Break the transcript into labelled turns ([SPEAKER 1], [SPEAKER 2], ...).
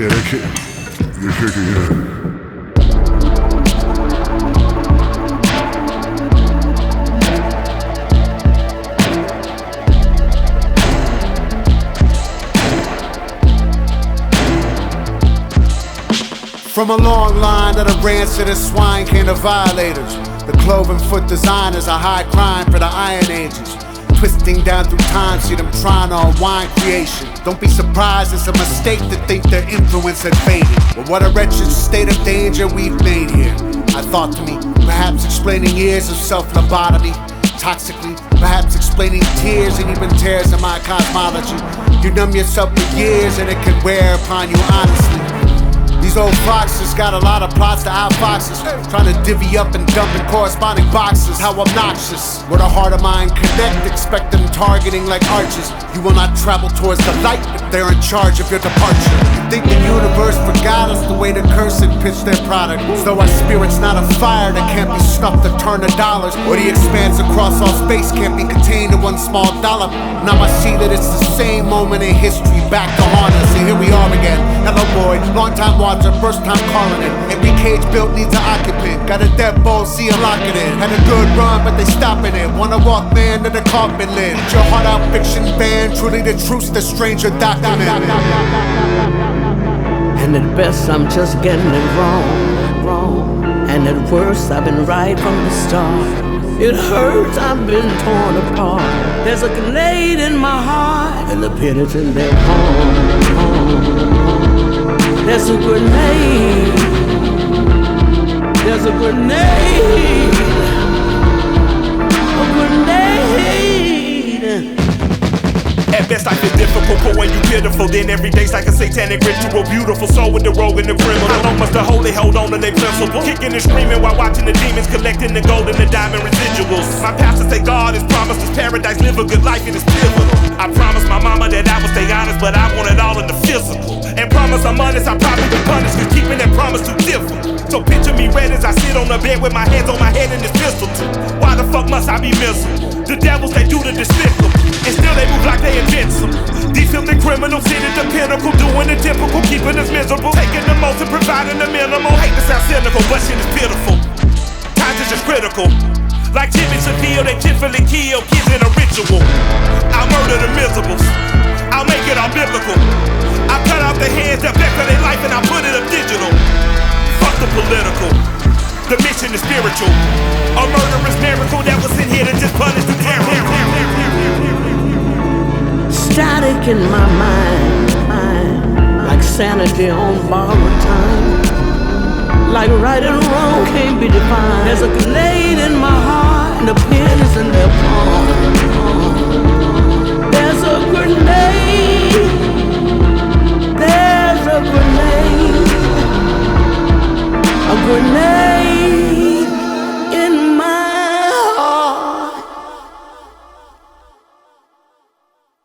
[SPEAKER 1] Yeah, that shit. That shit, yeah.
[SPEAKER 2] From a long line of the rancid and swine can of violators, the cloven foot designers are high crime for the Iron Ages. Twisting down through time, see them trying to unwind creation. Don't be surprised, it's a mistake to think their influence had faded. But what a wretched state of danger we've made here. I thought to me, perhaps explaining years of self-lobotomy, toxically, perhaps explaining tears and even tears in my cosmology. You numb yourself for years and it can wear upon you honestly. These old foxes got a lot of plots to outfox us, trying to divvy up and dump in corresponding boxes. How obnoxious. Where the heart of mine connect, expect them targeting like archers. You will not travel towards the light if they're in charge of your departure. You think the universe forgot us the way the cursed pitch their product, as though our spirit's not a fire that can't be snuffed to turn to dollars, or the expanse across all space can't be contained to one small dollop. Now I see that it's the same moment in history back to haunt us, and here we are again. Hello boy, long time watcher, first time calling it. Every cage built needs an occupant. Got a deadbolt, see him lock it in. Had a good run, but they stopping it. Wanna walk man to the coffin lid. Get your heart out fiction band, truly the truth's the stranger document.
[SPEAKER 3] And at best I'm just getting it wrong. And at worst I've been right from the start. It hurts, I've been torn apart. There's a grenade in my heart, and the pit is in their palm. There's a grenade. There's a grenade. A grenade.
[SPEAKER 4] At best I feel difficult, but when you pitiful, then every day's like a satanic ritual. Beautiful soul with the rogue and the criminal. How long must the holy hold on to their principle? Kicking and screaming while watching the demons collecting the gold and the diamond residuals. My pastor say God has promised us paradise, live a good life, it is pivotal. I promised my mama that I would stay honest, but I want it all in the physical. And promise I'm honest, I probably be punished, cause keeping that promise too difficult. So picture me red as I sit on the bed with my hands on my head and this pistol too. Why the fuck must I be miserable? The devils, they do the despicable, and still they move like they invincible. These filthy criminals sit at the pinnacle, doing the typical, keeping us miserable, taking the most and providing the minimal. Hate to sound cynical, but shit is pitiful. Times is just critical. Like Jimmy Seville, they typically kill kids in a ritual. I'll murder the miserables, I'll make it all biblical. I'll cut off their hands that back for their life and I'll put it up digital. Fuck the political, the mission is spiritual. A murderous miracle that was in here to just punish the terror.
[SPEAKER 3] Static in my mind, like sanity on borrowed time. Like right and wrong can't be defined. There's a grenade in my heart, and the pin is in their palm. There's a grenade. There's a grenade. A grenade.